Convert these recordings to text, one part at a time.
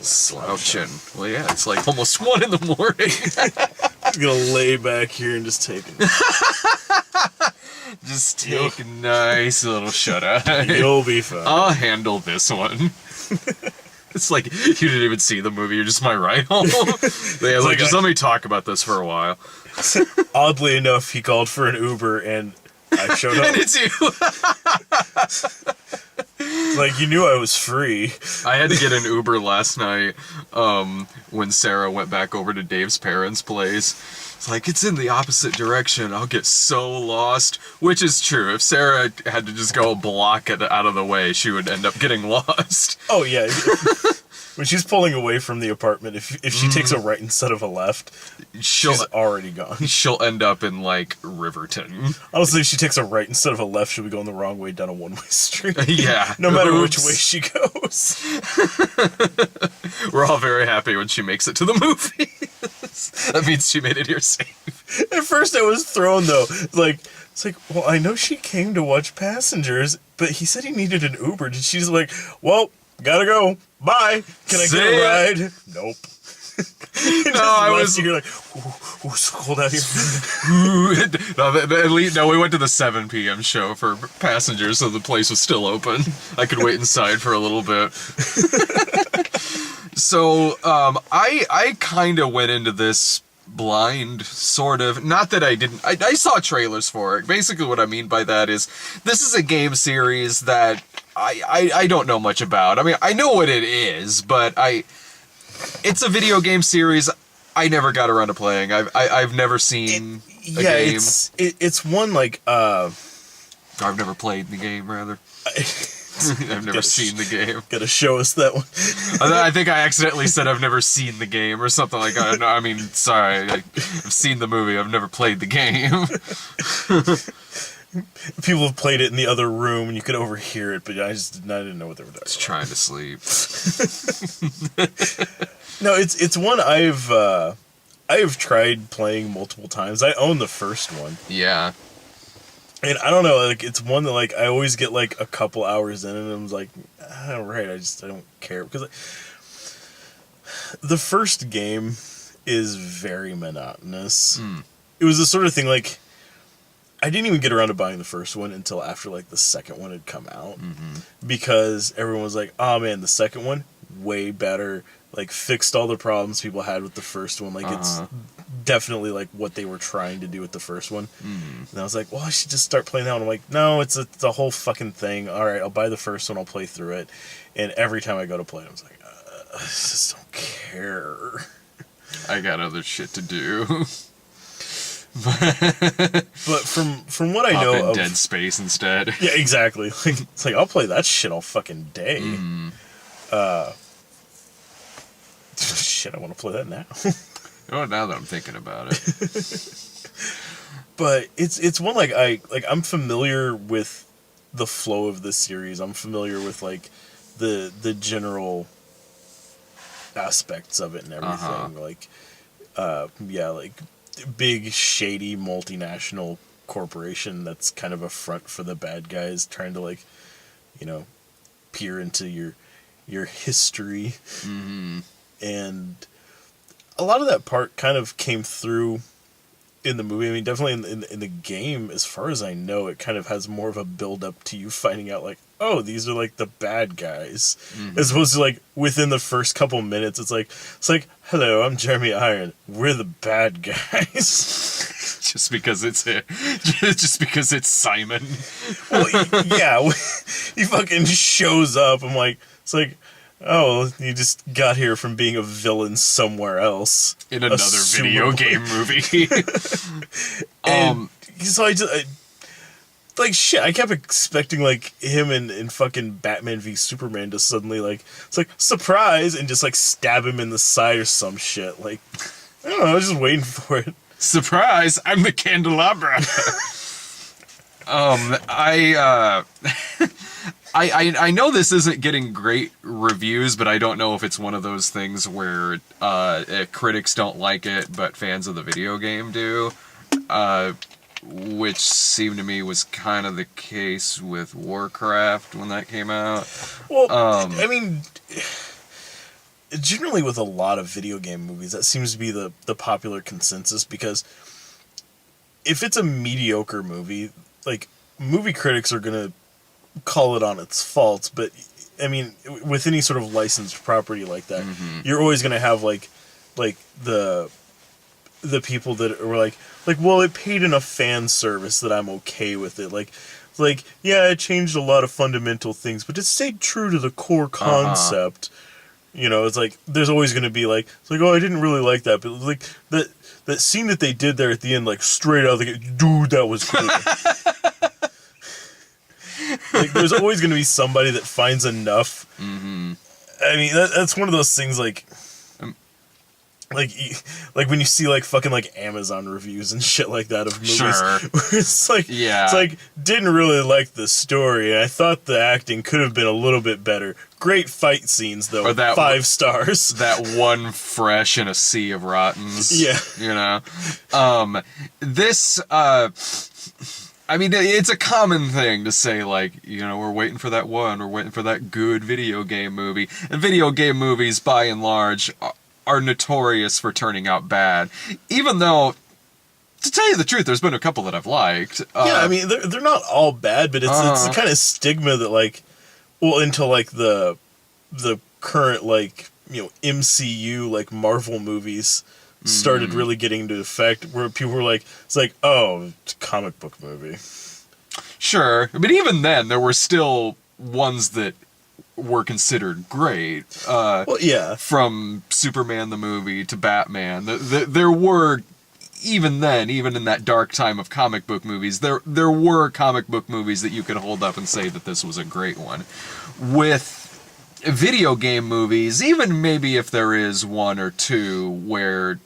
Slouching. Well, yeah, it's like almost 1 in the morning. I'm gonna lay back here and just take it. Just take a nice little shut-eye. You'll be fine. I'll handle this one. It's like, you didn't even see the movie, you're just my ride home. Yeah, like, just let me talk about this for a while. Oddly enough, he called for an Uber and I showed up. And it's you. Like, you knew I was free. I had to get an Uber last night when Sarah went back over to Dave's parents' place. It's like, it's in the opposite direction. I'll get so lost. Which is true. If Sarah had to just go block it out of the way, she would end up getting lost. Oh, yeah. When she's pulling away from the apartment, if she takes a right instead of a left, she's already gone. She'll end up in, like, Riverton. Honestly, if she takes a right instead of a left, she'll be going the wrong way down a one-way street. Yeah. No matter which way she goes. We're all very happy when she makes it to the movie. That means she made it here safe. At first I was thrown, though. It's like, well, I know she came to watch Passengers, but he said he needed an Uber. And she's like, well, gotta go. Bye. Can I get a ride? Nope. No, I was... You're like, ooh, so cold out here. No, we went to the 7 p.m. show for Passengers, so the place was still open. I could wait inside for a little bit. So, I kind of went into this blind, sort of. Not that I didn't... I saw trailers for it. Basically what I mean by that is, this is a game series that I don't know much about. I mean, I know what it is, but it's a video game series I never got around to playing. I've never seen a game. It's one, like, I've never played the game, rather. I've never seen the game. Gotta show us that one. I think I accidentally said I've never seen the game or something like that. No, I mean, sorry. I've seen the movie. I've never played the game. People have played it in the other room and you could overhear it, but I didn't know what they were doing. Just trying to sleep. No, it's one I've tried playing multiple times. I own the first one. Yeah. And I don't know, like, it's one that, like, I always get, like, a couple hours in and I'm like, alright, I don't care. Because the first game is very monotonous. It was the sort of thing, like, I didn't even get around to buying the first one until after, like, the second one had come out. Because everyone was like, oh man, the second one, way better. Like, fixed all the problems people had with the first one. Like, it's definitely, like, what they were trying to do with the first one. And I was like, well, I should just start playing that one. I'm like, no, it's a whole fucking thing. Alright, I'll buy the first one, I'll play through it. And every time I go to play it, I was like, I just don't care. I got other shit to do. But from what I know of Dead Space instead. Yeah, exactly. Like, it's like, I'll play that shit all fucking day. Shit, I want to play that now. Oh, now that I'm thinking about it. But it's one, like, I'm familiar with the flow of this series. I'm familiar with, like, the general aspects of it and everything. Like, yeah, like, big, shady, multinational corporation that's kind of a front for the bad guys trying to, like, you know, peer into your history. And a lot of that part kind of came through in the movie. I mean, definitely in the game, as far as I know, it kind of has more of a build-up to you finding out, like, oh, these are, like, the bad guys. As opposed to, like, within the first couple minutes, it's like, hello, I'm Jeremy Iron. We're the bad guys. Just because it's Simon. Well, yeah, he fucking shows up. I'm like, it's like, oh, you just got here from being a villain somewhere else. In another video game movie. And so like, shit, I kept expecting, like, him and fucking Batman v Superman to suddenly, like, it's like, surprise, and just, like, stab him in the side or some shit. Like, I don't know, I was just waiting for it. Surprise, I'm the candelabra. I know this isn't getting great reviews, but I don't know if it's one of those things where critics don't like it, but fans of the video game do. Which seemed to me was kind of the case with Warcraft when that came out. Well, I mean, generally with a lot of video game movies, that seems to be the popular consensus, because if it's a mediocre movie, like, movie critics are going to call it on its faults, but, I mean, with any sort of licensed property like that, you're always going to have, like the people that were like, well, it paid enough fan service that I'm okay with it. Like, yeah, it changed a lot of fundamental things, but it stayed true to the core concept. You know, it's like, there's always going to be like, it's like, oh, I didn't really like that, but like, that scene that they did there at the end, like, straight out of the gate, dude, that was cool. Like, there's always going to be somebody that finds enough. I mean, that's one of those things, like when you see, like, fucking, like, Amazon reviews and shit like that of movies. Sure. Where it's like, Yeah. it's like, didn't really like the story. I thought the acting could have been a little bit better. Great fight scenes, though. Or that 5 stars. That one fresh in a sea of rottens. Yeah. You know? This, I mean, it's a common thing to say, like, you know, we're waiting for that one, we're waiting for that good video game movie. And video game movies, by and large, are notorious for turning out bad. Even though, to tell you the truth, there's been a couple that I've liked. Yeah, I mean, they're not all bad, but it's the kind of stigma that, like, well, until, like, the current, like, you know, MCU, like, Marvel movies started really getting into effect, where people were like, it's like, oh, it's a comic book movie. Sure, but even then, there were still ones that were considered great. Well, yeah. From Superman the movie to Batman. There were, even then, even in that dark time of comic book movies, there were comic book movies that you could hold up and say that this was a great one. With video game movies, even maybe if there is one or two where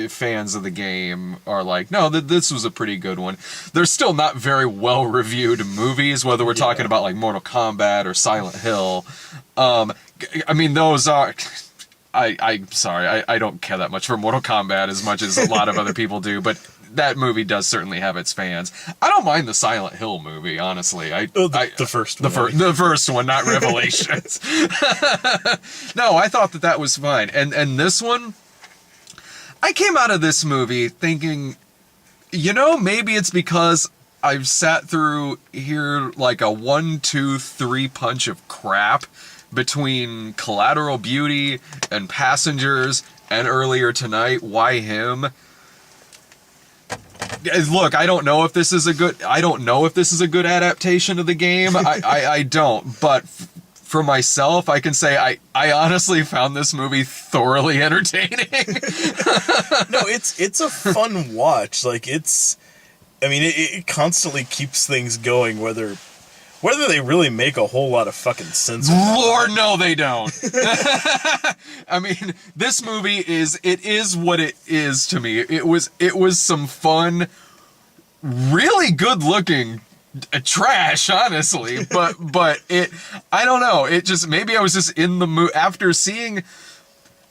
fans of the game are like, no, this was a pretty good one, they're still not very well reviewed movies, whether we're talking about like Mortal Kombat or Silent Hill. I mean, those are, I'm sorry, I don't care that much for Mortal Kombat as much as a lot of other people do, but that movie does certainly have its fans. I don't mind the Silent Hill movie, honestly. The first one. The first one, not Revelations. No, I thought that was fine. And this one, I came out of this movie thinking, you know, maybe it's because I've sat through here like a 1, 2, 3 punch of crap between Collateral Beauty and Passengers and earlier tonight, Why Him? Look, I don't know if this is a good adaptation of the game. I don't, but for myself, I can say I honestly found this movie thoroughly entertaining. No, it's a fun watch. Like, it constantly keeps things going, whether they really make a whole lot of fucking sense. Lord, no, they don't. I mean, this movie is what it is to me. It was some fun, really good looking trash, honestly, but I don't know, it just, maybe I was just in the mood after seeing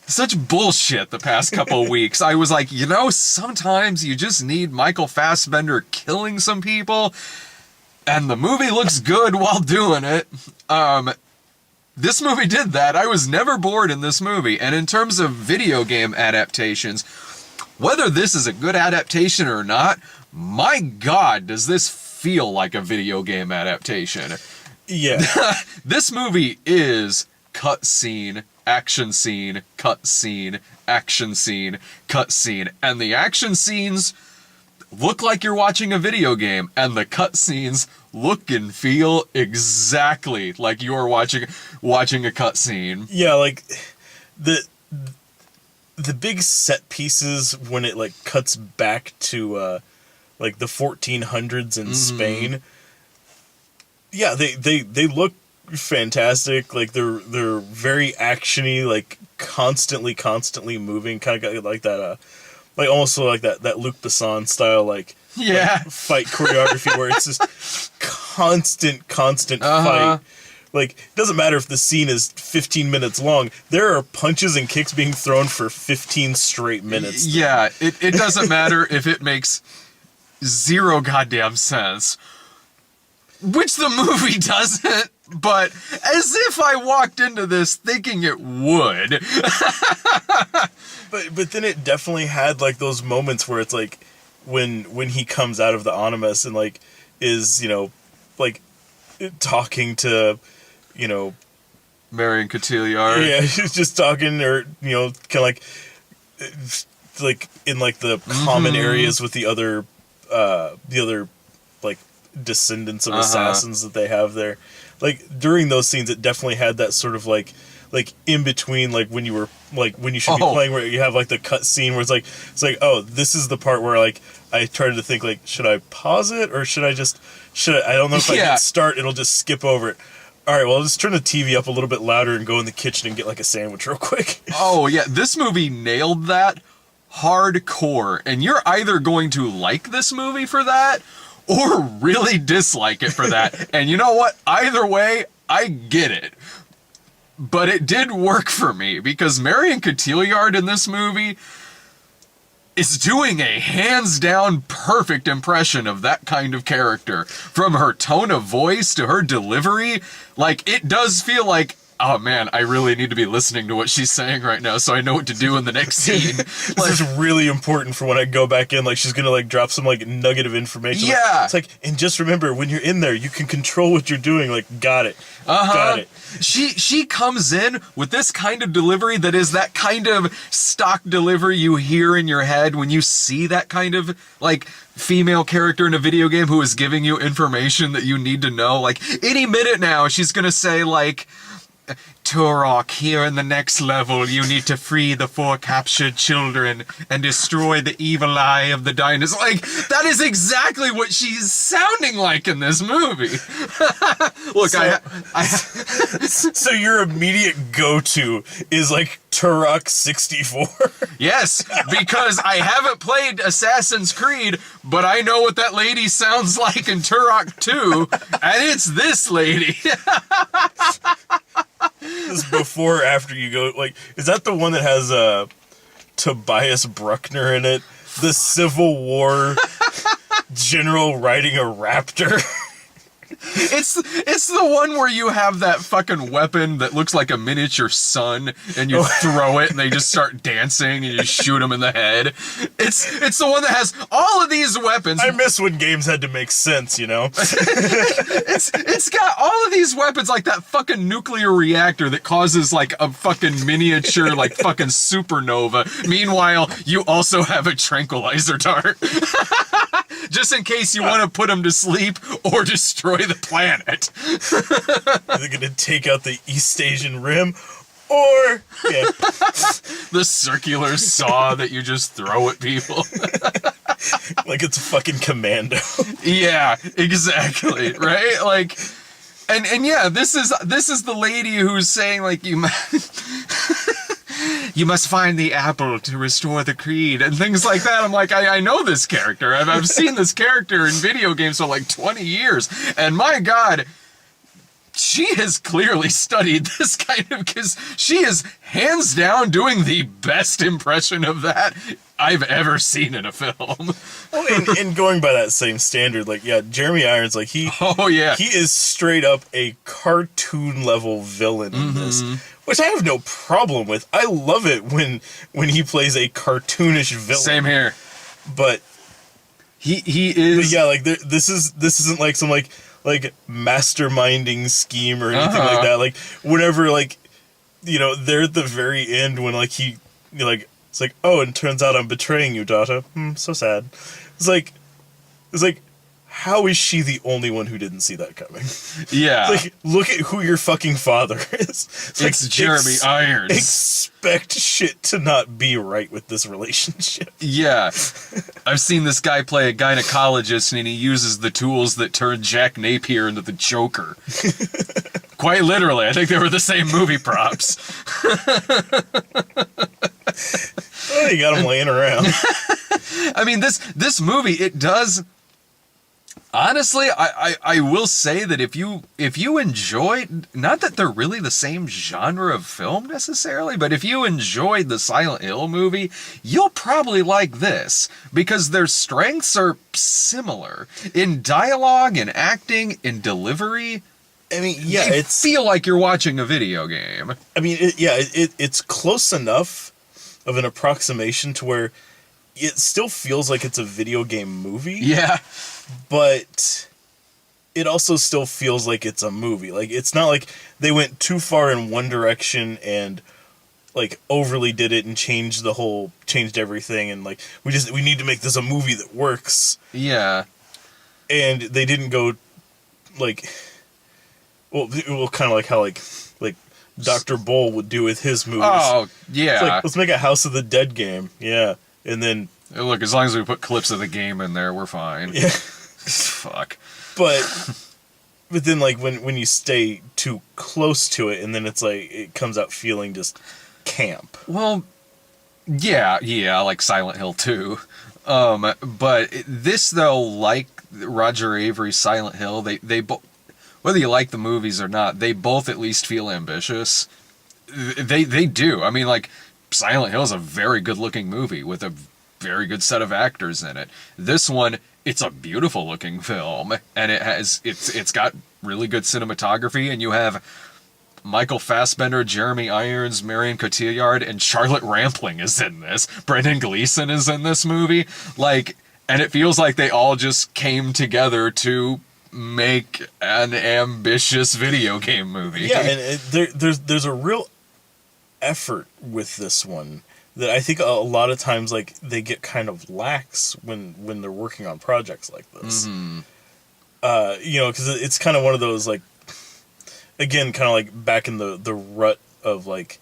such bullshit the past couple weeks. I was like, you know, sometimes you just need Michael Fassbender killing some people, and the movie looks good while doing it. This movie did that. I was never bored in this movie, and in terms of video game adaptations, whether this is a good adaptation or not, my God, does this feel like a video game adaptation. Yeah. This movie is cutscene, action scene, cutscene, action scene, cutscene, and the action scenes look like you're watching a video game, and the cutscenes look and feel exactly like you're watching a cutscene. Yeah, like the big set pieces when it like cuts back to like the 1400s in Spain. Yeah, they look fantastic. Like they're very actiony, like constantly moving, kind of like that like almost like that Luc Besson style, like fight choreography where it's just constant fight. Like, it doesn't matter if the scene is 15 minutes long. There are punches and kicks being thrown for 15 straight minutes. Yeah, it doesn't matter if it makes zero goddamn sense. Which the movie doesn't, but as if I walked into this thinking it would. But then it definitely had like those moments where it's like when he comes out of the Animus and like is, you know, like talking to, you know, Marion Cotillard. yeah, he's just talking, or, you know, kind of like in like the common areas with the other like descendants of assassins that they have there. Like during those scenes, it definitely had that sort of like in between, like when you were like when you should be playing, where you have like the cut scene where it's like oh, this is the part where like I tried to think like, should I pause it or should I I don't know if I hit start, it'll just skip over it. All right, well, I'll just turn the TV up a little bit louder and go in the kitchen and get like a sandwich real quick. Oh yeah, this movie nailed that hardcore, and you're either going to like this movie for that or really dislike it for that. And you know what? Either way, I get it. But it did work for me because Marion Cotillard in this movie is doing a hands-down perfect impression of that kind of character. From her tone of voice to her delivery, like, it does feel like, oh man, I really need to be listening to what she's saying right now so I know what to do in the next scene. This is really important for when I go back in. Like, she's gonna like drop some like nugget of information. Yeah. It's like, and just remember, when you're in there, you can control what you're doing. Like, got it. Got it. She comes in with this kind of delivery that is that kind of stock delivery you hear in your head when you see that kind of like female character in a video game who is giving you information that you need to know. Like, any minute now, she's gonna say like, Turok, here in the next level, you need to free the 4 captured children and destroy the evil eye of the dinosaur. Like, that is exactly what she's sounding like in this movie. Look, so your immediate go-to is like Turok 64? Yes, because I haven't played Assassin's Creed, but I know what that lady sounds like in Turok 2, and it's this lady. This is before or after you go, like, is that the one that has Tobias Bruckner in it? The Civil War general riding a raptor? It's the one where you have that fucking weapon that looks like a miniature sun, and you throw it, and they just start dancing, and you shoot them in the head. It's the one that has all of these weapons. I miss when games had to make sense, you know? It's got all of these weapons, like that fucking nuclear reactor that causes like a fucking miniature, like fucking supernova. Meanwhile, you also have a tranquilizer dart. Just in case you want to put them to sleep or destroy the planet. They're gonna take out the East Asian Rim, or the circular saw that you just throw at people. Like it's fucking Commando. Yeah, exactly. Right? Like, and yeah, this is the lady who's saying like you must find the apple to restore the creed and things like that. I'm like, I know this character. I've seen this character in video games for like 20 years. And my God, she has clearly studied this kind of, because she is hands down doing the best impression of that I've ever seen in a film. Well, and going by that same standard, like, yeah, Jeremy Irons, like, he is straight up a cartoon level villain in this, which I have no problem with. I love it when he plays a cartoonish villain. Same here. But he is. But yeah, like this isn't like some like masterminding scheme or anything like that. Like whenever, like, you know, they're at the very end when like he, you know, like, it's like, oh, and turns out I'm betraying you, daughter. So sad. It's like, how is she the only one who didn't see that coming? Yeah. Like, look at who your fucking father is. It's like, Jeremy Irons. Expect shit to not be right with this relationship. Yeah. I've seen this guy play a gynecologist, and he uses the tools that turned Jack Napier into the Joker. Quite literally. I think they were the same movie props. Oh, you got him laying around. I mean, this movie, it does. Honestly, I will say that if you enjoy, not that they're really the same genre of film necessarily, but if you enjoyed the Silent Hill movie, you'll probably like this, because their strengths are similar in dialogue, in acting, in delivery. I mean, yeah, you feel like you're watching a video game. I mean, it's close enough of an approximation to where it still feels like it's a video game movie. Yeah. But it also still feels like it's a movie. Like, it's not like they went too far in one direction and like overly did it and changed everything, and like we need to make this a movie that works. Yeah. And they didn't go like well kind of like how like Dr. Bull would do with his movies. Oh, yeah. It's like, let's make a House of the Dead game. Yeah. And then Look, as long as we put clips of the game in there, we're fine. yeah. Fuck. But then like when you stay too close to it, and then it's like it comes out feeling just camp. Well, yeah, like Silent Hill 2. But this though, like Roger Avery's Silent Hill, they both, whether you like the movies or not, they both at least feel ambitious. They do. I mean, like, Silent Hill is a very good looking movie with a very good set of actors in it. This one, it's a beautiful looking film, and it's got really good cinematography, and you have Michael Fassbender, Jeremy Irons, Marion Cotillard, and Charlotte Rampling is in this. Brendan Gleeson is in this movie. Like, and it feels like they all just came together to make an ambitious video game movie. Yeah, and there's a real effort with this one that I think a lot of times like they get kind of lax when they're working on projects like this. Mm-hmm. Because it's kind of one of those like, again, kind of like back in the rut of like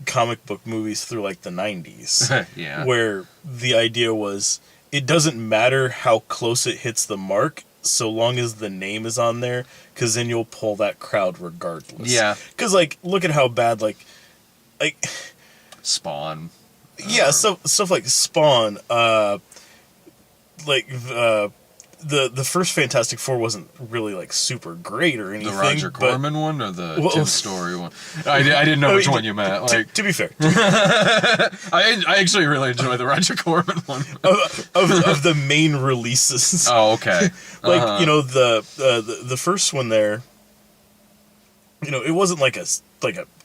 comic book movies through like the 90s. Yeah. Where the idea was it doesn't matter how close it hits the mark so long as the name is on there, because then you'll pull that crowd regardless. Yeah. Because like, look at how bad like Spawn. Yeah, stuff like Spawn, the first Fantastic Four wasn't really like super great or anything. The Roger Corman one or the Tim Story one? I didn't know which one you meant. Like, to be fair, I actually really enjoy the Roger Corman one. of the main releases. Oh, okay. Like the first one there. It wasn't like a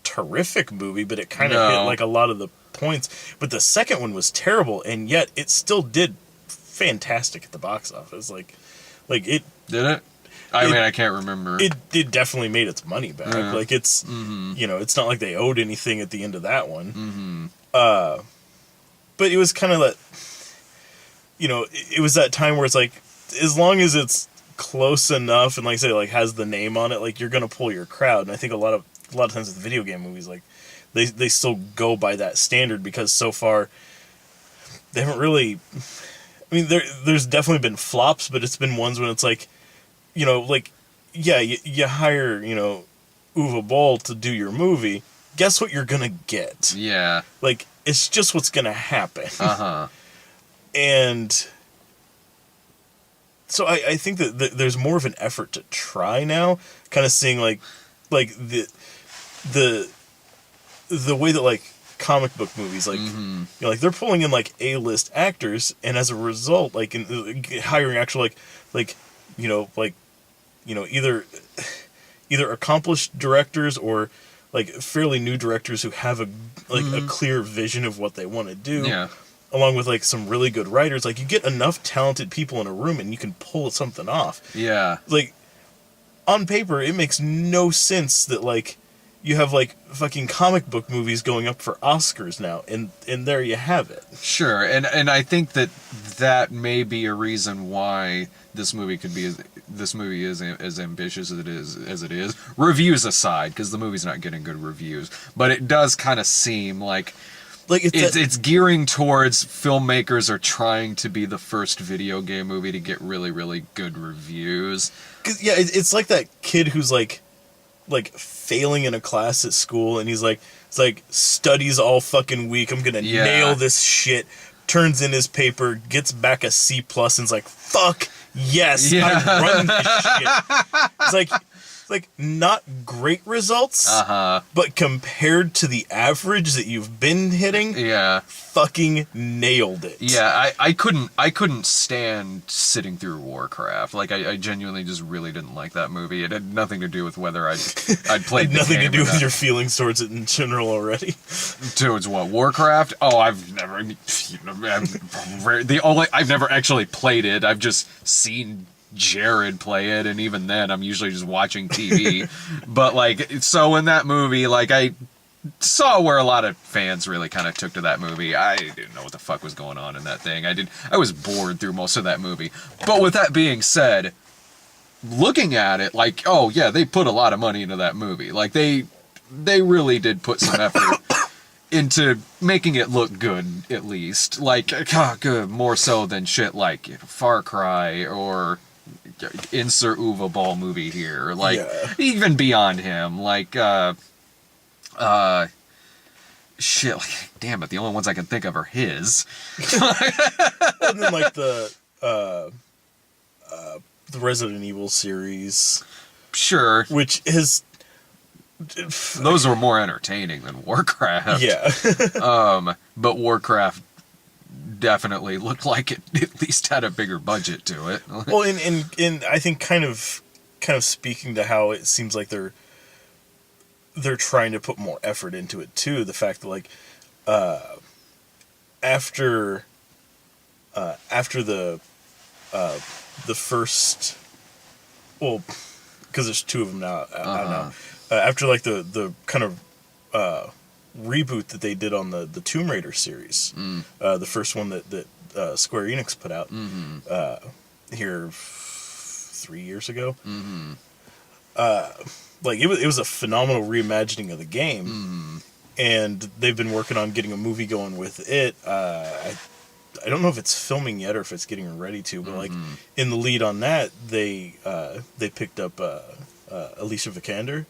terrific movie, but it kind of hit like a lot of the points. But the second one was terrible, and yet it still did fantastic at the box office. Like it did it. I mean, I can't remember. It definitely made its money back. Yeah. Like it's it's not like they owed anything at the end of that one. Mm-hmm. But it was kind of that. It was that time where it's like, as long as it's close enough and like I say, like has the name on it, like you're gonna pull your crowd. And I think a lot of times with video game movies, like they still go by that standard, because so far they haven't really. I mean, there's definitely been flops, but it's been ones when it's like, you hire, Uwe Boll to do your movie. Guess what you're gonna get? Yeah. Like, it's just what's gonna happen. Uh-huh. And so I think that there's more of an effort to try now, kind of seeing like the way that like comic book movies, like like they're pulling in like A-list actors, and as a result, like hiring actual either accomplished directors or like fairly new directors who have a clear vision of what they want to do. Yeah. Along with like some really good writers, like you get enough talented people in a room and you can pull something off. Yeah. Like on paper, it makes no sense that like you have like fucking comic book movies going up for Oscars now, and there you have it. Sure, and I think that may be a reason why this movie is as ambitious as it is. Reviews aside, because the movie's not getting good reviews, but it does kind of seem like it's gearing towards filmmakers are trying to be the first video game movie to get really, really good reviews. 'Cause, yeah, it's like that kid who's like failing in a class at school, and he's like, it's like studies all fucking week. I'm gonna nail this shit. Turns in his paper, gets back a C+, and's like, fuck yes, I run this shit. It's like like not great results, but compared to the average that you've been hitting, Yeah. fucking nailed it. Yeah, I couldn't stand sitting through Warcraft. Like I genuinely just really didn't like that movie. It had nothing to do with whether I'd played the Nothing to game do or with not. your feelings towards it in general already. Towards what, Warcraft? Oh, I've never I've never actually played it. I've just seen Jared play it, and even then I'm usually just watching TV. But like, so in that movie, like I saw where a lot of fans really kind of took to that movie. I didn't know what the fuck was going on in that thing. I was bored through most of that movie. But with that being said, looking at it, like, oh yeah, they put a lot of money into that movie. Like they really did put some effort into making it look good, at least. Like, good, more so than shit like Far Cry or insert Uwe Ball movie here. Like, even beyond him, like, shit, like, damn it, the only ones I can think of are his. And then like the Resident Evil series, Sure. which is Those were more entertaining than Warcraft. yeah. But Warcraft definitely looked like it at least had a bigger budget to it. Well, and I think kind of speaking to how it seems like they're trying to put more effort into it too. The fact that like after the first, well, because there's two of them now. I don't know. After like the kind of reboot that they did on the Tomb Raider series, the first one that Square Enix put out here 3 years ago. Like it was a phenomenal reimagining of the game, and they've been working on getting a movie going with it. I don't know if it's filming yet or if it's getting ready to, but like in the lead on that, they picked up Alicia Vikander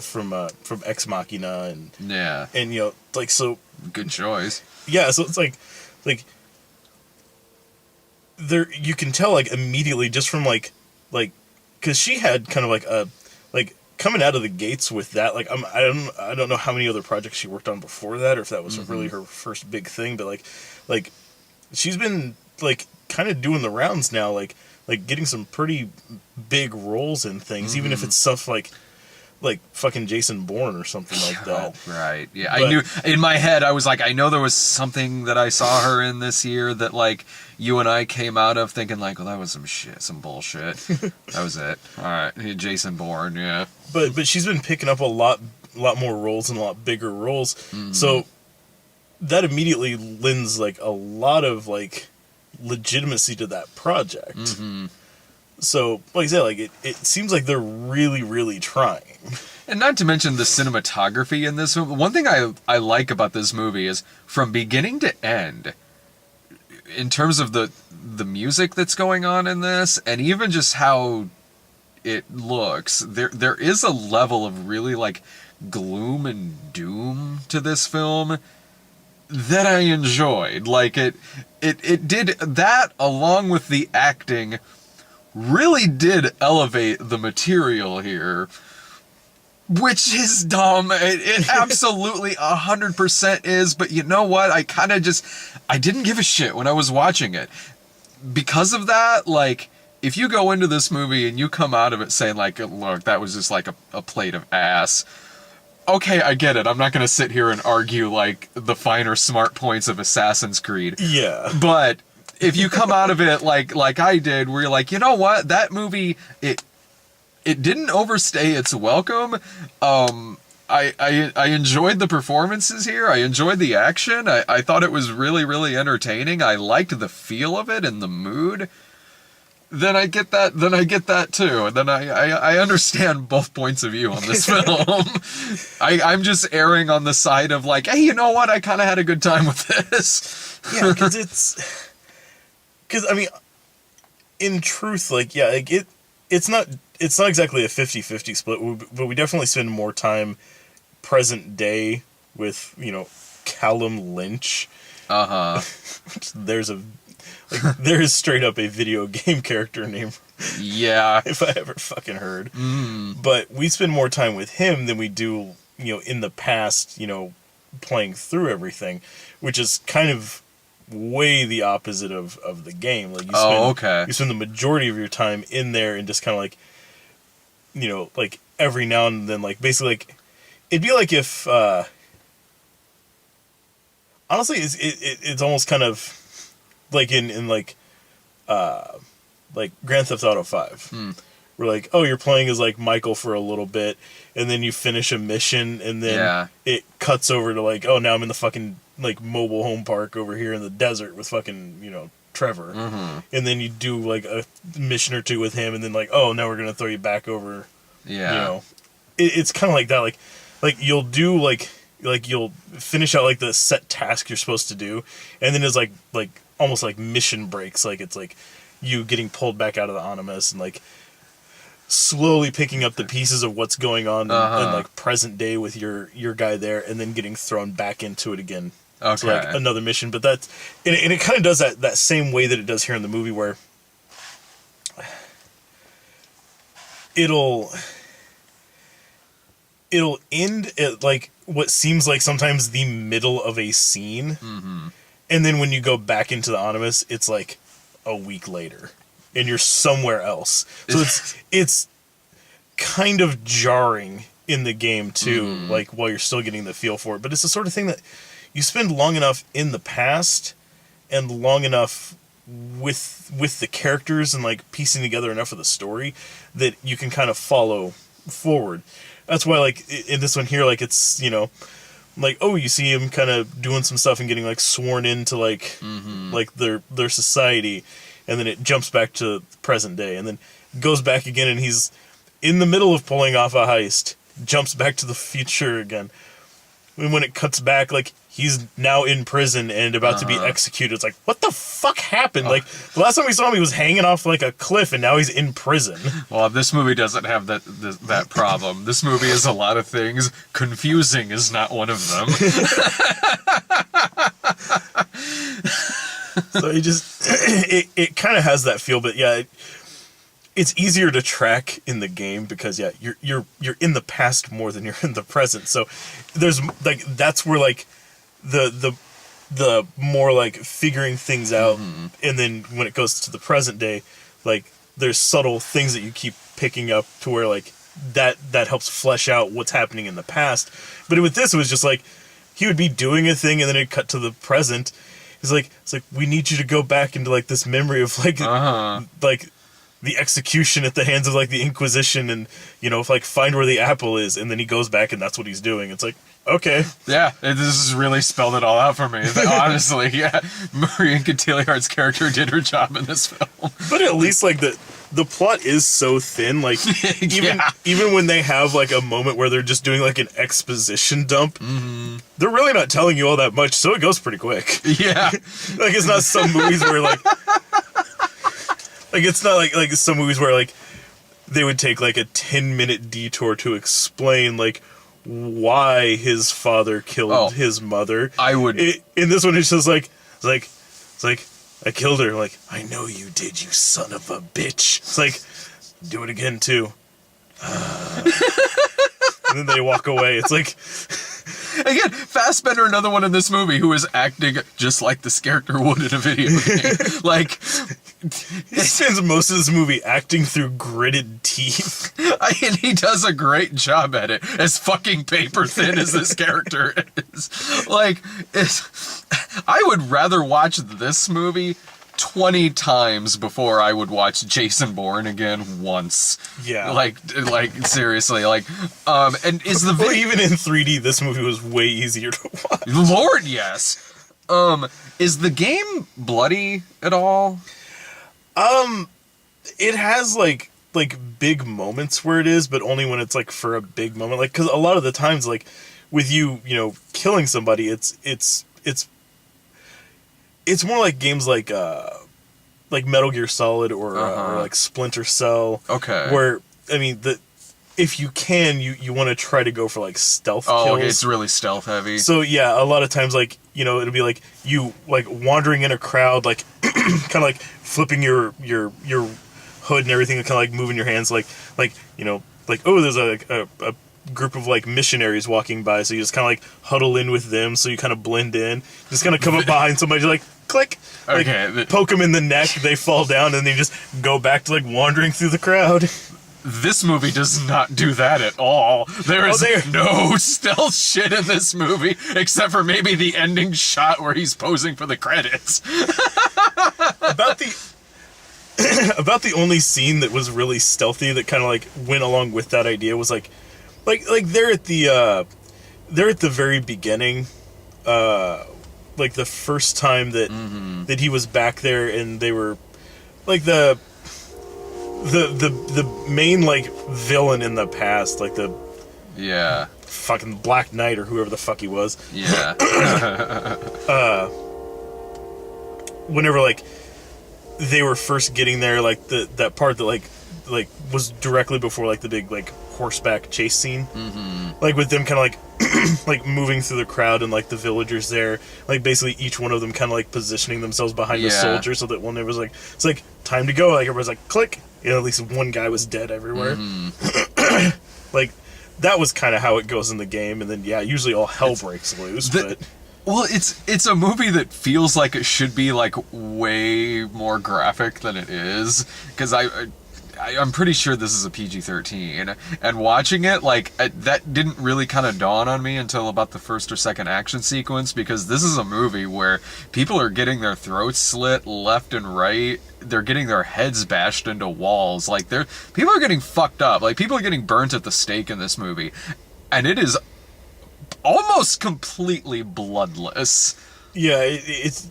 from Ex Machina and you know, like, so Good choice. yeah, so it's like there you can tell like immediately just from like because she had kind of like a like coming out of the gates with that, like I don't know how many other projects she worked on before that, or if that was really her first big thing, but like she's been like kind of doing the rounds now, like getting some pretty big roles in things, even if it's stuff like fucking Jason Bourne or something like that. Oh, right. Yeah, But- I knew in my head. I was like, I know there was something that I saw her in this year that like you and I came out of thinking like, well, that was some bullshit. That was it. All right, Jason Bourne. Yeah. But she's been picking up a lot more roles and a lot bigger roles. So that immediately lends like a lot of like legitimacy to that project. So like I said, like it seems like they're really, really trying. And not to mention the cinematography in this movie. One thing I like about this movie is from beginning to end, in terms of the music that's going on in this, and even just how it looks, there is a level of really like gloom and doom to this film that I enjoyed. Like it did that, along with the acting, really did elevate the material here, which is dumb. It absolutely 100% is, but you know what? I didn't give a shit when I was watching it. Because of that, like, if you go into this movie and you come out of it saying like, look, that was just like a plate of ass, okay, I get it. I'm not going to sit here and argue like the finer smart points of Assassin's Creed. Yeah. But if you come out of it like I did, where you're like, you know what, that movie, it didn't overstay its welcome. I enjoyed the performances here. I enjoyed the action. I thought it was really, really entertaining. I liked the feel of it and the mood. Then I get that too. And then I understand both points of view on this film. I'm just erring on the side of like, hey, you know what, I kind of had a good time with this. Yeah, because I mean, in truth, like, yeah, like it's not exactly a 50-50 split, but we definitely spend more time present day with, you know, Callum Lynch. There is straight up a video game character named Yeah. if I ever fucking heard. But we spend more time with him than we do, in the past, playing through everything, which is kind of way the opposite of the game. Like you spend the majority of your time in there and just kind of like, like every now and then, like basically like it'd be like if honestly it's almost kind of like in like Grand Theft Auto 5. Where like, oh, you're playing as like Michael for a little bit, and then you finish a mission, and then it cuts over to like, oh, now I'm in the fucking like mobile home park over here in the desert with fucking Trevor, and then you do like a mission or two with him, and then like, oh, now we're gonna throw you back over. It's kind of like that. Like you'll do like you'll finish out like the set task you're supposed to do, and then it's like almost like mission breaks. Like it's like you getting pulled back out of the Animus and like slowly picking up the pieces of what's going on in like present day with your guy there, and then getting thrown back into it again. To like another mission. But that's and it kind of does that same way that it does here in the movie, where it'll end at like what seems like sometimes the middle of a scene, and then when you go back into the Animus, it's like a week later and you're somewhere else. So it's kind of jarring in the game too, like while you're still getting the feel for it. But it's the sort of thing that you spend long enough in the past and long enough with the characters and like piecing together enough of the story that you can kind of follow forward. That's why like in this one here, like it's like, oh, you see him kind of doing some stuff and getting like sworn into like like their society, and then it jumps back to present day, and then goes back again, and he's in the middle of pulling off a heist, jumps back to the future again. And when it cuts back, like he's now in prison and about to be executed. It's like, what the fuck happened? Like the last time we saw him, he was hanging off like a cliff, and now he's in prison. Well, this movie doesn't have that problem. This movie is a lot of things. Confusing is not one of them. So he just it kind of has that feel, but yeah, it's easier to track in the game because you're in the past more than you're in the present. So there's like that's where like the more like figuring things out, and then when it goes to the present day, like there's subtle things that you keep picking up to where like that helps flesh out what's happening in the past. But with this, it was just like he would be doing a thing, and then it'd cut to the present. It's like we need you to go back into like this memory of like like the execution at the hands of like the Inquisition, and like find where the apple is, and then he goes back and that's what he's doing. It's like, okay, yeah, this has really spelled it all out for me. Honestly, yeah, Marion Cotillard's character did her job in this film. But at least like the plot is so thin, like even when they have like a moment where they're just doing like an exposition dump, they're really not telling you all that much, so it goes pretty quick. Yeah. Like it's not some movies where like it's not like some movies where like they would take like a 10-minute detour to explain like why his father killed his mother. I would in this one it's just like it's like I killed her. Like, I know you did, you son of a bitch. It's like, do it again, too. And then they walk away. It's like... Again, Fassbender, another one in this movie, who is acting just like this character would in a video game. Like... He spends most of this movie acting through gritted teeth. And he does a great job at it, as fucking paper thin as this character is. Like, I would rather watch this movie 20 times before I would watch Jason Bourne again once. Yeah. Like seriously, like, and is the video... Well, even in 3D, this movie was way easier to watch. Lord, yes. Is the game bloody at all? It has like big moments where it is, but only when it's like for a big moment. Like, because a lot of the times, like with you killing somebody, it's more like games like Metal Gear Solid or like Splinter Cell. Okay. Where I mean if you can, you want to try to go for like stealth kills. Oh, okay, it's really stealth heavy. So yeah, a lot of times like it'll be like you like wandering in a crowd, like kind of like flipping your hood and everything, kind of like moving your hands, like you know, like, oh, there's a group of like missionaries walking by, so you just kind of like huddle in with them, so you kind of blend in, just kind of come up behind somebody, like click, like, Okay. poke them in the neck, they fall down, and then you just go back to like wandering through the crowd. This movie does not do that at all. There is no stealth shit in this movie, except for maybe the ending shot where he's posing for the credits. About the only scene that was really stealthy that kind of like went along with that idea was like they're at the very beginning, like the first time that he was back there, and they were like the main like villain in the past, like the fucking Black Knight or whoever the fuck he was. Yeah. Whenever like they were first getting there, like that part that like was directly before like the big like horseback chase scene, like with them kind of like like moving through the crowd, and like the villagers there, like basically each one of them kind of like positioning themselves behind the soldier, so that when it was like, it's like time to go, like everybody's like click, you know, at least one guy was dead everywhere. Like that was kind of how it goes in the game, and then usually all hell breaks loose. Well, it's a movie that feels like it should be like way more graphic than it is, because I'm pretty sure this is a PG-13, and watching it, like, that didn't really kind of dawn on me until about the first or second action sequence, because this is a movie where people are getting their throats slit left and right, they're getting their heads bashed into walls, like, people are getting fucked up, like, people are getting burnt at the stake in this movie, and it is almost completely bloodless. Yeah, it's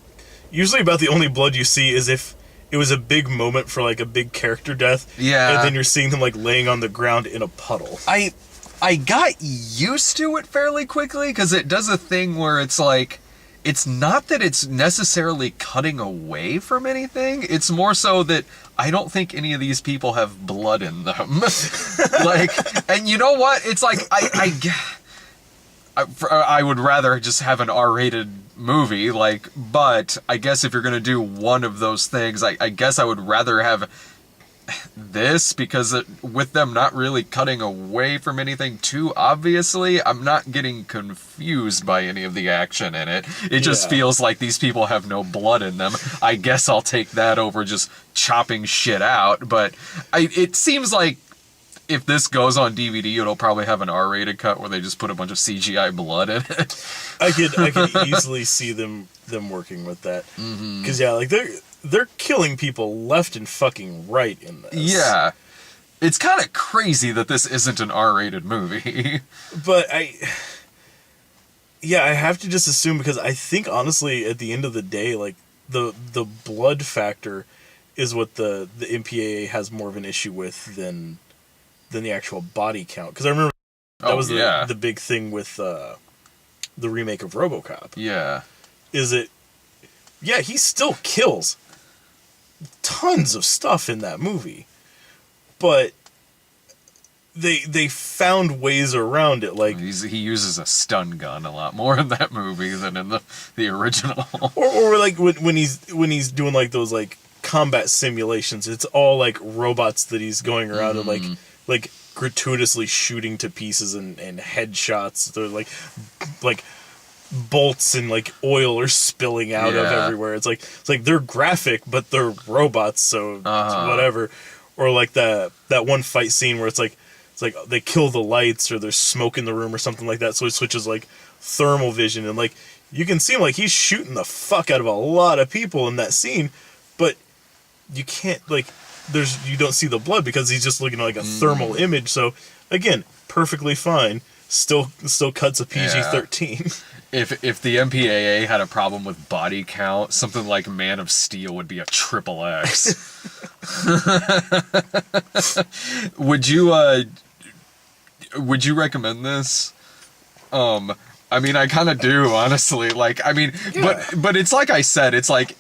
usually about the only blood you see is if it was a big moment for like a big character death. Yeah. And then you're seeing them like laying on the ground in a puddle. I got used to it fairly quickly, because it does a thing where it's like, it's not that it's necessarily cutting away from anything, it's more so that I don't think any of these people have blood in them. Like, and you know what? It's like, I would rather just have an R-rated movie, like, but I guess if you're gonna do one of those things, I guess I would rather have this, because with them not really cutting away from anything too obviously, I'm not getting confused by any of the action in it. It just feels like these people have no blood in them. I guess I'll take that over just chopping shit out, but it seems like if this goes on DVD, it'll probably have an R-rated cut where they just put a bunch of CGI blood in it. I could easily see them working with that, because like they're killing people left and fucking right in this. Yeah, it's kind of crazy that this isn't an R-rated movie. But I have to just assume, because I think honestly at the end of the day, like the blood factor is what the MPAA has more of an issue with than the actual body count, because I remember that was the big thing with the remake of RoboCop. Yeah, is it? Yeah, he still kills tons of stuff in that movie, but they found ways around it. Like he uses a stun gun a lot more in that movie than in the original. or like when he's doing like those like combat simulations, it's all like robots that he's going around and like gratuitously shooting to pieces and headshots. They're like bolts and like oil are spilling out of everywhere. It's like they're graphic, but they're robots, so it's whatever. Or like that one fight scene where it's like they kill the lights, or there's smoke in the room or something like that, so it switches like thermal vision, and like you can see him like he's shooting the fuck out of a lot of people in that scene, but you can't like you don't see the blood because he's just looking like a thermal image. So again, perfectly fine. Still cuts a PG-13. If the MPAA had a problem with body count, something like Man of Steel would be a XXX. Would you recommend this? I mean, I kind of do, honestly. Like, I mean, but it's like I said, it's like,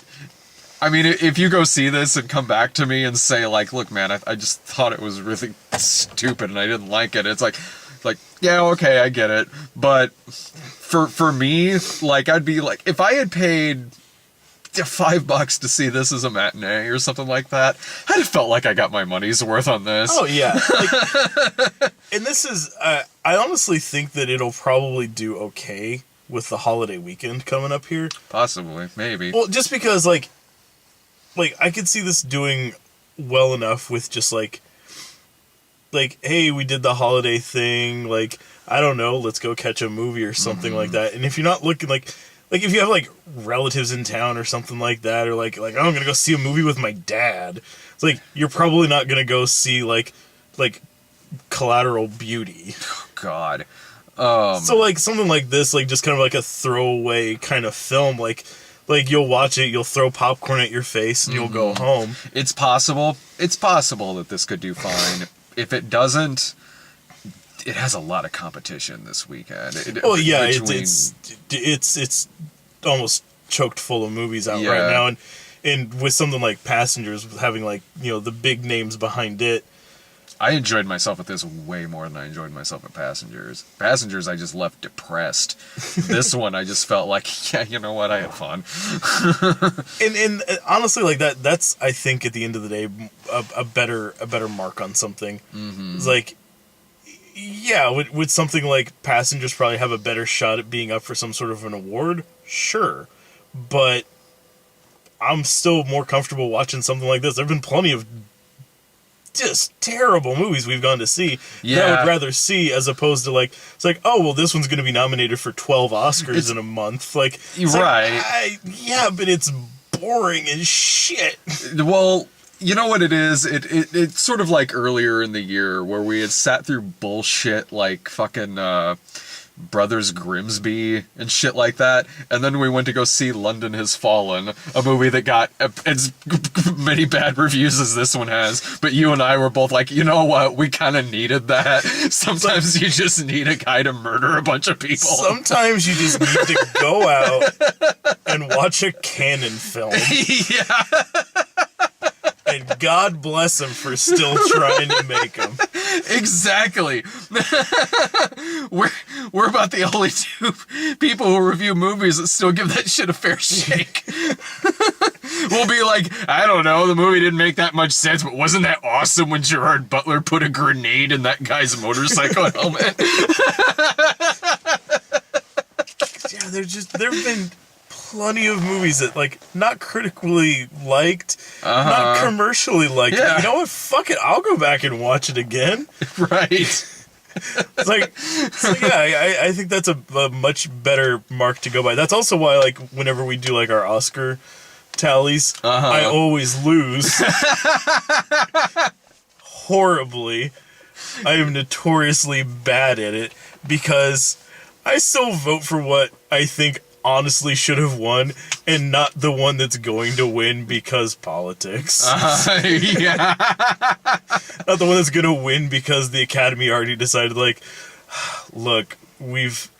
I mean, if you go see this and come back to me and say, like, look, man, I just thought it was really stupid and I didn't like it. It's like, yeah, okay, I get it. But for me, like, I'd be like, if I had paid $5 to see this as a matinee or something like that, I'd have felt like I got my money's worth on this. Oh yeah, and this is I honestly think that it'll probably do okay with the holiday weekend coming up here. Possibly, maybe. Well, just because like I could see this doing well enough with just like hey, we did the holiday thing, like I don't know, let's go catch a movie or something like that. And if you're not looking like if you have like relatives in town or something like that, or like oh, I'm gonna go see a movie with my dad, it's like you're probably not gonna go see like Collateral Beauty. God. So like something like this, like just kind of like a throwaway kind of film, like you'll watch it, you'll throw popcorn at your face, and you'll go home. It's possible. It's possible that this could do fine. If it doesn't, it has a lot of competition this weekend. Yeah, it's almost choked full of movies out right now, and with something like Passengers, having like the big names behind it. I enjoyed myself at this way more than I enjoyed myself at Passengers. Passengers, I just left depressed. This one, I just felt like, yeah, you know what, I had fun. and honestly, like that's I think at the end of the day a better mark on something. Mm-hmm. It's like, yeah, would something like Passengers probably have a better shot at being up for some sort of an award? Sure, but I'm still more comfortable watching something like this. There've been plenty of just terrible movies we've gone to see that I would rather see, as opposed to like, it's like, oh well, this one's going to be nominated for 12 Oscars in a month. Like, right? Yeah, but it's boring as shit. Well, you know what it is? It's sort of like earlier in the year where we had sat through bullshit like fucking Brothers Grimsby and shit like that, and then we went to go see London Has Fallen, a movie that got as many bad reviews as this one has, but you and I were both like, you know what, we kind of needed that. Sometimes you just need a guy to murder a bunch of people. Sometimes you just need to go out and watch a canon film. Yeah. And God bless him for still trying to make them. Exactly. We're about the only two people who review movies that still give that shit a fair shake. We'll be like, I don't know, the movie didn't make that much sense, but wasn't that awesome when Gerard Butler put a grenade in that guy's motorcycle helmet? Yeah, there've been plenty of movies that, like, not critically liked, not commercially liked. Yeah. You know what? Fuck it. I'll go back and watch it again. Right. It's like yeah, I think that's a much better mark to go by. That's also why, like, whenever we do, like, our Oscar tallies, I always lose. Horribly. I am notoriously bad at it, because I still vote for what I think honestly should have won, and not the one that's going to win because politics. Yeah. Not the one that's going to win because the Academy already decided, like, look, we've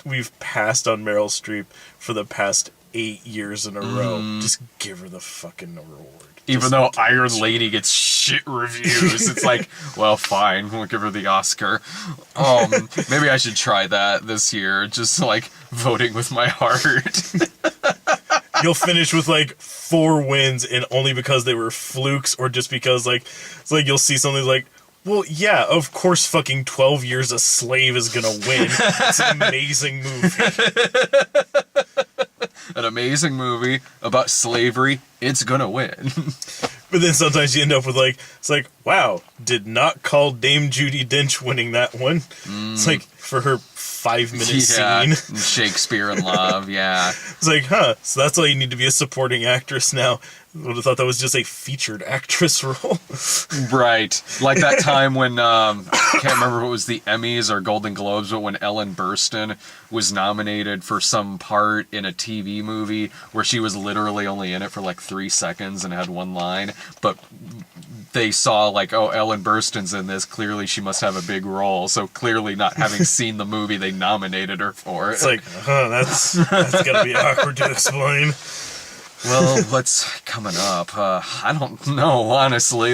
passed on Meryl Streep for the past 8 years in a row. Just give her the fucking award. Even though Iron Lady gets shit reviews, it's like, well, fine, we'll give her the Oscar. Maybe I should try that this year, just like voting with my heart. You'll finish with like 4 wins, and only because they were flukes, or just because like it's like you'll see something like, well, yeah, of course, fucking 12 Years a Slave is gonna win. It's an amazing movie. An amazing movie about slavery. It's gonna win. But then sometimes you end up with like, it's like, wow, did not call Dame Judi Dench winning that one. It's like, for her 5-minute scene. Shakespeare in Love, yeah. It's like, so that's why you need to be a supporting actress now. I would have thought that was just a featured actress role. Right. Like that time when, I can't remember if it was the Emmys or Golden Globes, but when Ellen Burstyn was nominated for some part in a TV movie where she was literally only in it for like 3 seconds and had one line, but they saw like, oh, Ellen Burstyn's in this, clearly she must have a big role, so clearly not having seen the movie they nominated her for. It's like, that's gonna be awkward to explain. Well, what's coming up? I don't know, honestly.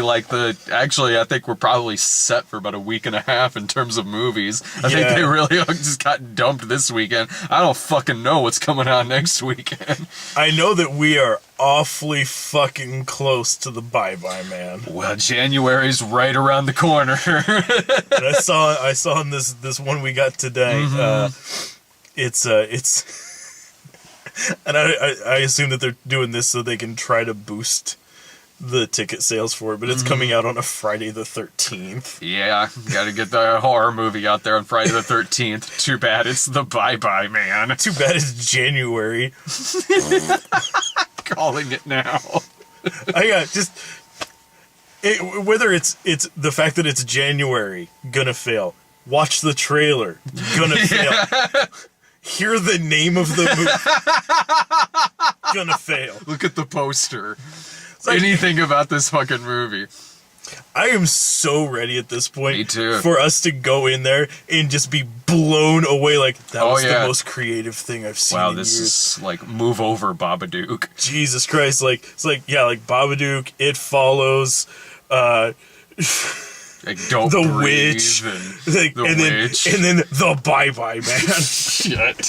Actually, I think we're probably set for about a week and a half in terms of movies. I think Yeah. they really just got dumped this weekend. I don't fucking know what's coming on next weekend. I know that we are awfully fucking close to the Bye Bye Man. Well, January's right around the corner. And I saw in this one we got today. It's and I assume that they're doing this so they can try to boost the ticket sales for it, but it's coming out on a Friday the 13th. Yeah, gotta get the horror movie out there on Friday the 13th. Too bad it's the Bye Bye Man. Too bad it's January. Calling it now. I got just whether it's the fact that it's January, gonna fail. Watch the trailer, gonna fail. Hear the name of the movie, gonna fail. Look at the poster. Like- Anything about this fucking movie. I am so ready at this point Me too. for us to go in there and just be blown away. Like, that Oh, was yeah. the most creative thing I've seen Wow, in this years. is like move over Babadook. Jesus Christ. It's like Babadook, It Follows, Like, don't The breathe Witch, and like, The and Witch. then the Bye Bye Man. Shit.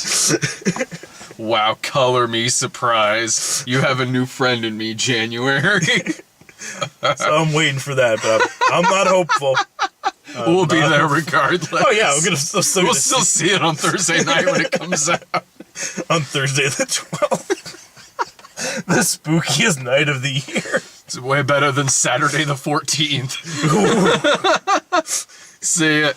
Wow, color me surprised. You have a new friend in me, January. So I'm waiting for that, but I'm not hopeful. We'll be there regardless. Oh yeah, I'm still We'll gonna still see it on Thursday night when it comes out. on Thursday the 12th. The spookiest night of the year. It's way better than Saturday the 14th. See it.